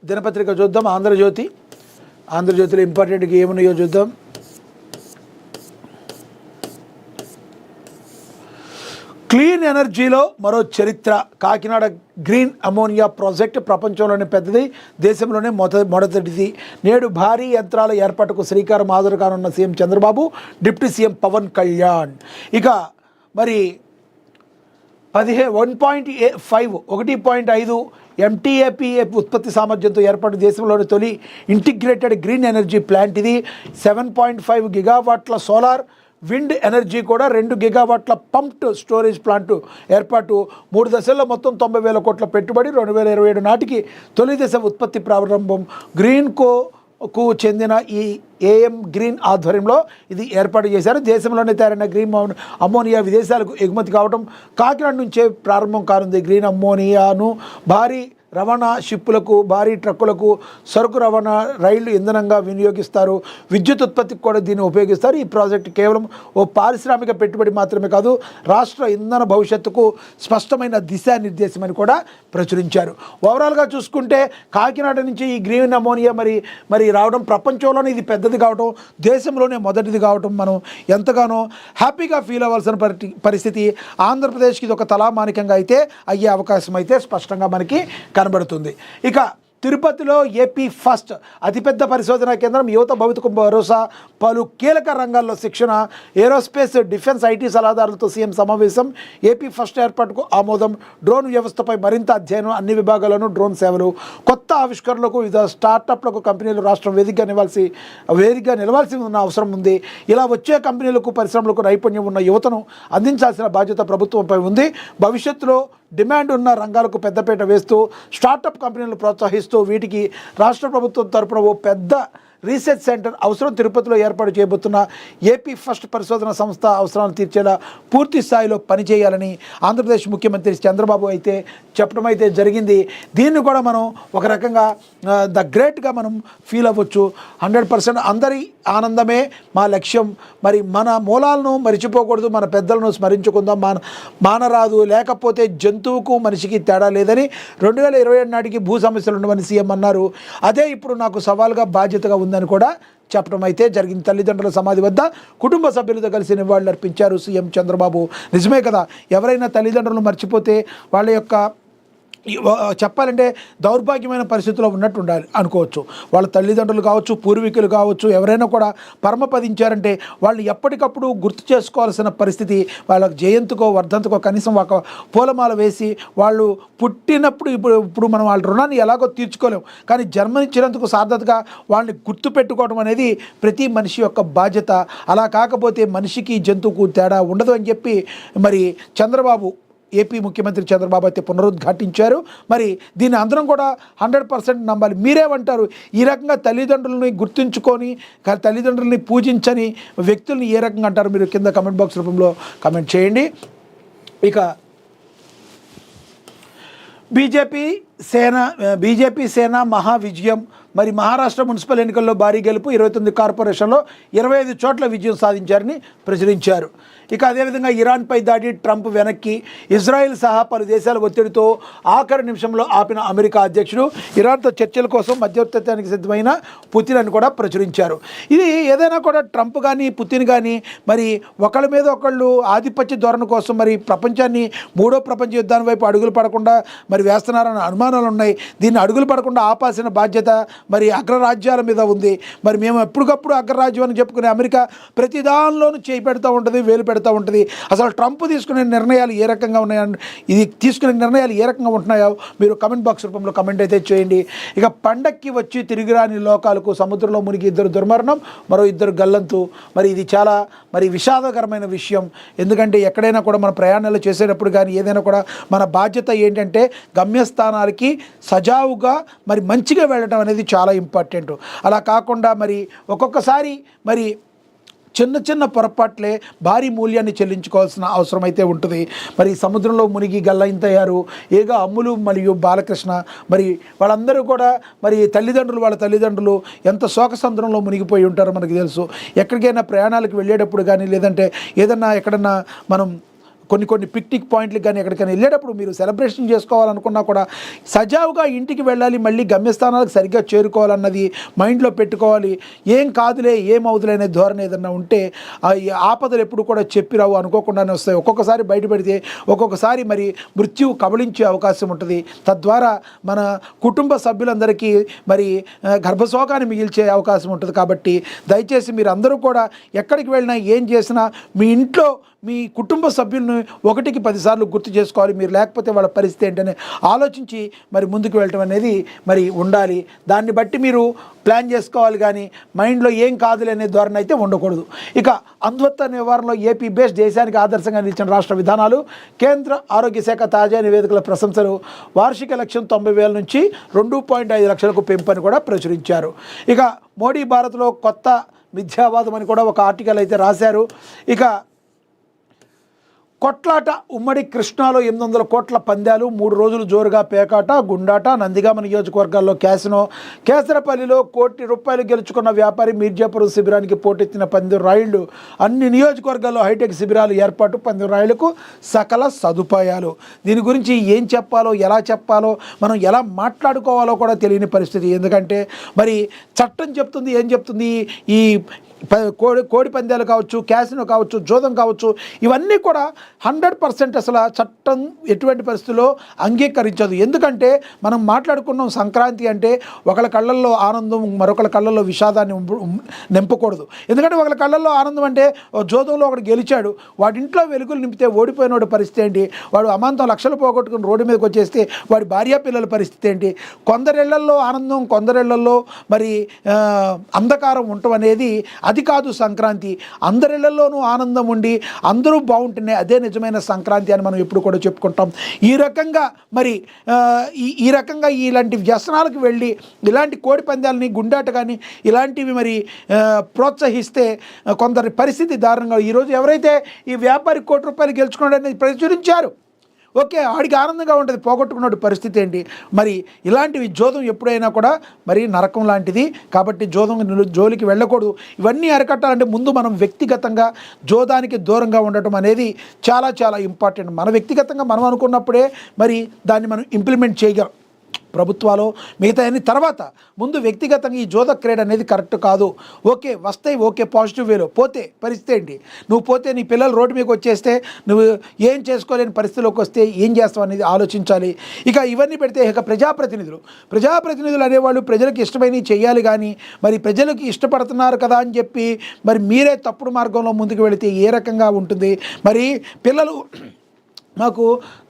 దినపత్రిక చూద్దాం. ఆంధ్రజ్యోతిలో ఇంపార్టెంట్గా ఏమున్నాయో చూద్దాం. క్లీన్ ఎనర్జీలో మరో చరిత్ర. కాకినాడ గ్రీన్ అమోనియా ప్రాజెక్ట్ ప్రపంచంలోనే పెద్దది, దేశంలోనే మొదటిది. నేడు భారీ యంత్రాల ఏర్పాటుకు శ్రీకారం కానున్న CM Chandrababu, deputy CM Pawan Kalyan. ఇక మరి 1.5 MTPA ఉత్పత్తి సామర్థ్యంతో ఏర్పాటు దేశంలోని తొలి ఇంటిగ్రేటెడ్ గ్రీన్ ఎనర్జీ ప్లాంట్ ఇది. 7.5 గిగావాట్ల సోలార్, విండ్ ఎనర్జీ కూడా, 2 గిగావాట్ల పంప్డ్ స్టోరేజ్ ప్లాంట్ ఏర్పాటు. 3 దశల్లో మొత్తం 90,000 కోట్ల పెట్టుబడి. 2027 నాటికి తొలి దశ ఉత్పత్తి ప్రారంభం. గ్రీన్కోకు చెందిన ఈ ఏఎం గ్రీన్ ఆధ్వర్యంలో ఇది ఏర్పాటు చేశారు. దేశంలోనే తయారైన గ్రీన్ అమ్మోనియా విదేశాలకు ఎగుమతి కావడం కాకినాడ నుంచే ప్రారంభం కానుంది. గ్రీన్ అమ్మోనియాను భారీ రవాణా షిప్పులకు, భారీ ట్రక్కులకు, సరుకు రవాణా, రైళ్లు ఇంధనంగా వినియోగిస్తారు. విద్యుత్ ఉత్పత్తికి కూడా దీన్ని ఉపయోగిస్తారు. ఈ ప్రాజెక్టు కేవలం ఓ పారిశ్రామిక పెట్టుబడి మాత్రమే కాదు, రాష్ట్ర ఇంధన భవిష్యత్తుకు స్పష్టమైన దిశానిర్దేశమని కూడా ప్రచురించారు. ఓవరాల్గా చూసుకుంటే కాకినాడ నుంచి ఈ గ్రీన్ అమోనియా మరి రావడం, ప్రపంచంలోనే ఇది పెద్దది కావడం, దేశంలోనే మొదటిది కావడం మనం ఎంతగానో హ్యాపీగా ఫీల్ అవ్వాల్సిన పరిస్థితి. ఆంధ్రప్రదేశ్కి ఇది ఒక తలామానికంగా అయితే అయ్యే అవకాశం అయితే స్పష్టంగా మనకి కనబడుతుంది. ఇక తిరుపతిలో ఏపీ ఫస్ట్ అతిపెద్ద పరిశోధనా కేంద్రం, యువత భవితకు భరోసా, పలు కీలక రంగాల్లో శిక్షణ, ఏరోస్పేస్, డిఫెన్స్, ఐటీ సలహాదారులతో సీఎం సమావేశం. ఏపీ ఫస్ట్ ఏర్పాటుకు ఆమోదం. డ్రోన్ వ్యవస్థపై మరింత అధ్యయనం, అన్ని విభాగాల్లోనూ డ్రోన్ సేవలు, కొత్త ఆవిష్కరణలకు వివిధ స్టార్టప్లకు కంపెనీలు రాష్ట్రం వేదికగా నిలవాల్సి ఉన్న అవసరం ఉంది. ఇలా వచ్చే కంపెనీలకు, పరిశ్రమలకు నైపుణ్యం ఉన్న యువతను అందించాల్సిన బాధ్యత ప్రభుత్వంపై ఉంది. భవిష్యత్తులో డిమాండ్ ఉన్న రంగాలకు పెద్దపీట వేస్తూ స్టార్టప్ కంపెనీలను ప్రోత్సహిస్తూ వీటికి రాష్ట్ర ప్రభుత్వం తరపున ఓ పెద్ద రీసెర్చ్ సెంటర్ అవసరం. తిరుపతిలో ఏర్పాటు చేయబోతున్న ఏపీ ఫస్ట్ పరిశోధన సంస్థ అవసరాలను తీర్చేలా పూర్తి స్థాయిలో పనిచేయాలని ఆంధ్రప్రదేశ్ ముఖ్యమంత్రి చంద్రబాబు అయితే చెప్పడం అయితే జరిగింది. దీన్ని కూడా మనం ఒక రకంగా ద గ్రేట్గా మనం ఫీల్ అవ్వచ్చు. 100% అందరి ఆనందమే మా లక్ష్యం. మరి మన మూలాలను మరిచిపోకూడదు, మన పెద్దలను స్మరించుకుందాం, మానరాదు, లేకపోతే జంతువుకు మనిషికి తేడా లేదని 2027 నాటికి భూ సమస్యలు ఉండవని సీఎం అన్నారు. అదే ఇప్పుడు నాకు సవాల్గా, బాధ్యతగా ఉందని కూడా చెప్పడం అయితే జరిగింది. తల్లిదండ్రుల సమాధి వద్ద కుటుంబ సభ్యులతో కలిసి నివాళులు అర్పించారు సీఎం చంద్రబాబు. నిజమే కదా, ఎవరైనా తల్లిదండ్రులను మర్చిపోతే వాళ్ళ యొక్క చెప్పాలంటే దౌర్భాగ్యమైన పరిస్థితిలో ఉన్నట్టు ఉండాలి అనుకోవచ్చు. వాళ్ళ తల్లిదండ్రులు కావచ్చు, పూర్వీకులు కావచ్చు, ఎవరైనా కూడా పరమపదించారంటే వాళ్ళు ఎప్పటికప్పుడు గుర్తు చేసుకోవాల్సిన పరిస్థితి. వాళ్ళ జయంతికో, వర్ధంతికో కనీసం ఒక పూలమాల వేసి, వాళ్ళు పుట్టినప్పుడు ఇప్పుడు మనం వాళ్ళ రుణాన్ని ఎలాగో తీర్చుకోలేము, కానీ జన్మనిచ్చినందుకు సార్థతగా వాళ్ళని గుర్తుపెట్టుకోవడం అనేది ప్రతి మనిషి యొక్క బాధ్యత. అలా కాకపోతే మనిషికి జంతువుకు తేడా ఉండదు అని చెప్పి మరి ఏపీ ముఖ్యమంత్రి చంద్రబాబు అయితే పునరుద్ఘాటించారు. మరి దీన్ని అందరం కూడా 100% నమ్మాలి. మీరేమంటారు? ఈ రకంగా తల్లిదండ్రులని గుర్తుంచుకొని, తల్లిదండ్రులని పూజించని వ్యక్తుల్ని ఏ రకంగా అంటారు? మీరు కింద కమెంట్ బాక్స్ రూపంలో కమెంట్ చేయండి. ఇక బీజేపీ సేన మహా విజయం. మరి మహారాష్ట్ర మున్సిపల్ ఎన్నికల్లో భారీ గెలుపు, 29 కార్పొరేషన్లో 25 చోట్ల విజయం సాధించారని ప్రచురించారు. ఇక అదేవిధంగా ఇరాన్పై దాడి, ట్రంప్ వెనక్కి, ఇజ్రాయెల్ సహా పలు దేశాల ఒత్తిడితో ఆఖరి నిమిషంలో ఆపిన అమెరికా అధ్యక్షుడు, ఇరాన్తో చర్చల కోసం మధ్యవర్తిత్వానికి సిద్ధమైన పుతిన్ అని కూడా ప్రచురించారు. ఇది ఏదైనా కూడా ట్రంప్ కానీ, పుతిన్ కానీ మరి ఒకళ్ళ మీద ఒకళ్ళు ఆధిపత్య ధోరణి కోసం మరి ప్రపంచాన్ని 3వ ప్రపంచ యుద్ధాన్ని వైపు అడుగులు పడకుండా మరి వేస్తున్నారన్న అనుమానం అనుమానాలు ఉన్నాయి. దీన్ని అడుగులు పడకుండా ఆపాల్సిన బాధ్యత మరి అగ్రరాజ్యాల మీద ఉంది. మరి మేము ఎప్పటికప్పుడు అగ్రరాజ్యం అని చెప్పుకునే అమెరికా ప్రతి దానిలోనూ చేయి పెడతా ఉంటుంది, వేలు పెడతా ఉంటుంది. అసలు ట్రంప్ తీసుకునే నిర్ణయాలు ఏ రకంగా ఉన్నాయో, ఇది తీసుకునే నిర్ణయాలు ఏ రకంగా ఉంటున్నాయో మీరు కమెంట్ బాక్స్ రూపంలో కమెంట్ అయితే చేయండి. ఇక పండక్కి వచ్చి తిరిగిరాని లోకాలకు సముద్రంలో మునిగి 2 దుర్మరణం, మరో 2 గల్లంతు. మరి ఇది చాలా మరి విషాదకరమైన విషయం. ఎందుకంటే ఎక్కడైనా కూడా మన ప్రయాణాలు చేసేటప్పుడు కానీ ఏదైనా కూడా మన బాధ్యత ఏంటంటే గమ్యస్థానాలకి సజావుగా మరి మంచిగా వెళ్ళడం అనేది చాలా ఇంపార్టెంట్. అలా కాకుండా మరి ఒక్కొక్కసారి మరి చిన్న చిన్న పొరపాట్లే భారీ మూల్యాన్ని చెల్లించుకోవాల్సిన అవసరం అయితే ఉంటుంది. మరి సముద్రంలో మునిగి గల్లంతయ్యారు ఏగా అమ్ములు మరియు బాలకృష్ణ. మరి వాళ్ళందరూ కూడా మరి వాళ్ళ తల్లిదండ్రులు ఎంత శోకసముద్రంలో మునిగిపోయి ఉంటారో మనకు తెలుసు. ఎక్కడికైనా ప్రయాణాలకు వెళ్ళేటప్పుడు కానీ లేదంటే ఏదన్నా ఎక్కడన్నా మనం కొన్ని పిక్నిక్ పాయింట్లకు కానీ ఎక్కడికైనా వెళ్ళేటప్పుడు మీరు సెలబ్రేషన్ చేసుకోవాలనుకున్నా కూడా సజావుగా ఇంటికి వెళ్ళాలి, మళ్ళీ గమ్యస్థానాలకు సరిగ్గా చేరుకోవాలన్నది మైండ్లో పెట్టుకోవాలి. ఏం కాదులే ఏమవుతులే అనే ధోరణి ఏదన్నా ఉంటే ఆపదలు ఎప్పుడు కూడా చెప్పిరావు, అనుకోకుండానే వస్తాయి. ఒక్కొక్కసారి బయటపెడితే ఒక్కొక్కసారి మరి మృత్యువు కబళించే అవకాశం ఉంటుంది. తద్వారా మన కుటుంబ సభ్యులందరికీ మరి గర్భశోకాన్ని మిగిల్చే అవకాశం ఉంటుంది. కాబట్టి దయచేసి మీరు అందరూ కూడా ఎక్కడికి వెళ్ళినా ఏం చేసినా మీ ఇంట్లో మీ కుటుంబ సభ్యులను 1కి 10 సార్లు గుర్తు చేసుకోవాలి. మీరు లేకపోతే వాళ్ళ పరిస్థితి ఏంటని ఆలోచించి మరి ముందుకు వెళ్ళటం అనేది మరి ఉండాలి. దాన్ని బట్టి మీరు ప్లాన్ చేసుకోవాలి, కానీ మైండ్లో ఏం కాదులే అనే ధోరణి అయితే ఉండకూడదు. ఇక అంధత్వ నివారణలో ఏపీ బేస్ దేశానికి ఆదర్శంగా నిలిచిన రాష్ట్ర విధానాలు, కేంద్ర ఆరోగ్య శాఖ తాజా నివేదికల ప్రశంసలు. వార్షిక లక్ష్యం 90,000 నుంచి 2.5 లక్షలకు పెంపని కూడా ప్రచురించారు. ఇక మోడీ భారత్లో కొత్త మిథ్యావాదం అని కూడా ఒక ఆర్టికల్ అయితే రాశారు. ఇక కొట్లాట ఉమ్మడి కృష్ణాలో 800 కోట్ల పందాలు, 3 రోజులు జోరుగా పేకాట, గుండాట. నందిగామ నియోజకవర్గాల్లో క్యాసినో. కేసరపల్లిలో ₹1 కోటి గెలుచుకున్న వ్యాపారి మీర్జాపురం శిబిరానికి పోటెత్తిన పందిరాయుళ్లు. అన్ని నియోజకవర్గాల్లో హైటెక్ శిబిరాలు ఏర్పాటు, పందిరాయుళ్లకు సకల సదుపాయాలు. దీని గురించి ఏం చెప్పాలో, ఎలా చెప్పాలో, మనం ఎలా మాట్లాడుకోవాలో కూడా తెలియని పరిస్థితి. ఎందుకంటే మరి చట్టం చెప్తుంది, ఏం చెప్తుంది, ఈ కోడి పందాలు కావచ్చు, క్యాసినో కావచ్చు, జోదం కావచ్చు, ఇవన్నీ కూడా 100% అసలు చట్టం ఎటువంటి పరిస్థితుల్లో అంగీకరించదు. ఎందుకంటే మనం మాట్లాడుకున్నాం సంక్రాంతి అంటే ఒకళ్ళ కళ్ళల్లో ఆనందం, మరొకళ్ళ కళ్ళల్లో విషాదాన్ని నింపకూడదు. ఎందుకంటే ఒకళ్ళ కళ్ళల్లో ఆనందం అంటే జోదంలో ఒకడు గెలిచాడు, వాడి ఇంట్లో వెలుగులు నింపితే ఓడిపోయిన వాడి పరిస్థితి ఏంటి, వాడు అమాంతం లక్షలు పోగొట్టుకుని రోడ్డు మీదకి వచ్చేస్తే వాడి భార్య పిల్లల పరిస్థితి ఏంటి. కొందరిళ్లల్లో ఆనందం, కొందరిళ్లలో మరి అంధకారం ఉండటం అనేది అది కాదు సంక్రాంతి. అందరిళ్లలోనూ ఆనందం ఉండి అందరూ బాగుంటున్నాయి, అదే నిజమైన సంక్రాంతి అని మనం ఎప్పుడు కూడా చెప్పుకుంటాం. ఈ రకంగా మరి ఈ రకంగా ఇలాంటి వ్యసనాలకు వెళ్ళి ఇలాంటి కోడి పందాలని, గుండాట కానీ ఇలాంటివి మరి ప్రోత్సహిస్తే కొందరి పరిస్థితి దారుణంగా. ఈరోజు ఎవరైతే ఈ వ్యాపారి ₹1 కోటి గెలుచుకున్నాడని ప్రచురించారు, ఓకే, ఆడికి ఆనందంగా ఉంటుంది, పోగొట్టుకున్న పరిస్థితి ఏంటి. మరి ఇలాంటివి జోదం ఎప్పుడైనా కూడా మరి నరకం లాంటిది. కాబట్టి జోదం జోలికి వెళ్ళకూడదు. ఇవన్నీ అరికట్టాలంటే ముందు మనం వ్యక్తిగతంగా జోదానికి దూరంగా ఉండటం అనేది చాలా చాలా ఇంపార్టెంట్. మన వ్యక్తిగతంగా మనం అనుకున్నప్పుడే మరి దాన్ని మనం ఇంప్లిమెంట్ చేయగలం. ప్రభుత్వాలు మిగతా అన్ని తర్వాత, ముందు వ్యక్తిగతంగా ఈ జోద క్రీడ అనేది కరెక్ట్ కాదు. ఓకే వస్తాయి, ఓకే పాజిటివ్ వేలో, పోతే పరిస్థితి ఏంటి, నువ్వు పోతే నీ పిల్లలు రోడ్డు మీదకి వచ్చేస్తే నువ్వు ఏం చేసుకోలేని పరిస్థితిలోకి వస్తే ఏం చేస్తావు అనేది ఆలోచించాలి. ఇక ఇవన్నీ పెడితే ఇక ప్రజాప్రతినిధులు అనేవాళ్ళు ప్రజలకు ఇష్టమైనవి చేయాలి. కానీ మరి ప్రజలకు ఇష్టపడుతున్నారు కదా అని చెప్పి మరి మీరే తప్పుడు మార్గంలో ముందుకు వెళితే ఏ రకంగా ఉంటుంది. మరి పిల్లలు మాకు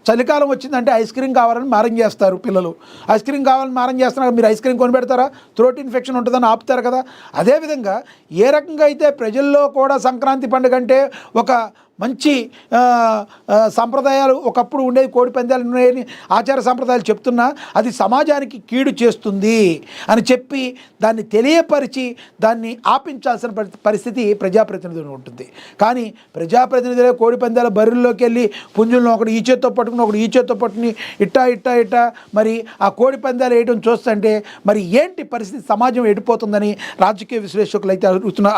చలికాలం వచ్చిందంటే ఐస్ క్రీమ్ కావాలని మారం చేస్తారు పిల్లలు. ఐస్ క్రీమ్ కావాలని మారం చేస్తున్నారు, మీరు ఐస్ క్రీమ్ కొని పెడతారా? థ్రోట్ ఇన్ఫెక్షన్ ఉంటుందని ఆపుతారు కదా. అదేవిధంగా ఏ రకంగా అయితే ప్రజల్లో కూడా సంక్రాంతి పండుగ అంటే ఒక మంచి సంప్రదాయాలు ఒకప్పుడు ఉండేది, కోడి పందాలు ఉన్నాయని ఆచార సంప్రదాయాలు చెప్తున్నా అది సమాజానికి కీడు చేస్తుంది అని చెప్పి దాన్ని తెలియపరిచి దాన్ని ఆపించాల్సిన పరిస్థితి ప్రజాప్రతినిధులు ఉంటుంది. కానీ ప్రజాప్రతినిధులే కోడి పందాల బరిలోకి వెళ్ళి పుంజులను ఒకటి ఈ చేత్తో పట్టుకుని ఒకటి ఈ చేత్తో పట్టుకుని ఇట్టా మరి ఆ కోడి పందాలు వేయడం చూస్తుంటే మరి ఏంటి పరిస్థితి, సమాజం ఎడిపోతుందని రాజకీయ విశ్లేషకులు అయితే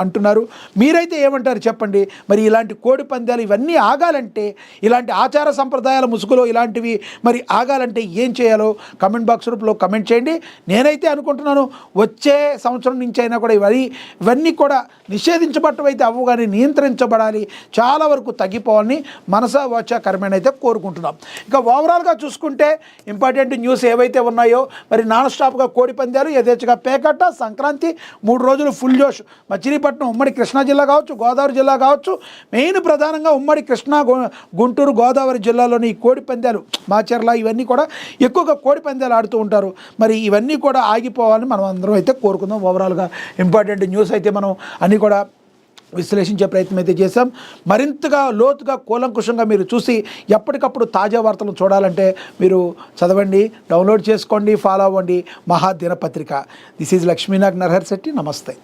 అంటున్నారు. మీరైతే ఏమంటారు చెప్పండి. మరి ఇలాంటి కోడి పందాలు ఇవన్నీ ఆగాలంటే, ఇలాంటి ఆచార సంప్రదాయాల ముసుగులో ఇలాంటివి మరి ఆగాలంటే ఏం చేయాలో కమెంట్ బాక్స్ రూపంలో కమెంట్ చేయండి. నేనైతే అనుకుంటున్నాను వచ్చే సంవత్సరం నుంచి అయినా కూడా ఇవన్నీ కూడా నిషేధించబట్టం అయితే అవ్వు, కానీ నియంత్రించబడాలి, చాలా వరకు తగ్గిపోవాలని మనసా వాచా కర్మేణ అయితే కోరుకుంటున్నాం. ఇక ఓవరాల్గా చూసుకుంటే ఇంపార్టెంట్ న్యూస్ ఏవైతే ఉన్నాయో మరి నాన్ స్టాప్గా కోడి పందాలు, యథేచ్ఛగా పేకట్ట, సంక్రాంతి 3 రోజులు ఫుల్ జోష్. మచిలీపట్నం ఉమ్మడి కృష్ణా జిల్లా కావచ్చు, గోదావరి జిల్లా కావచ్చు, మెయిన్ ప్రధానంగా ఉమ్మడి కృష్ణా, గుంటూరు, గోదావరి జిల్లాలోని ఈ కోడి పందాలు, మాచర్ల ఇవన్నీ కూడా ఎక్కువగా కోడి పందాలు ఆడుతూ ఉంటారు. మరి ఇవన్నీ కూడా ఆగిపోవాలని మనం అందరం అయితే కోరుకుందాం. ఓవరాల్గా ఇంపార్టెంట్ న్యూస్ అయితే మనం అన్నీ కూడా విశ్లేషించే ప్రయత్నం అయితే చేశాం. మరింతగా లోతుగా కూలంకుషంగా మీరు చూసి ఎప్పటికప్పుడు తాజా వార్తలు చూడాలంటే మీరు చదవండి, డౌన్లోడ్ చేసుకోండి, ఫాలో అవ్వండి మహాదినపత్రిక. This is Lakshminag Narahar Shetty. నమస్తే.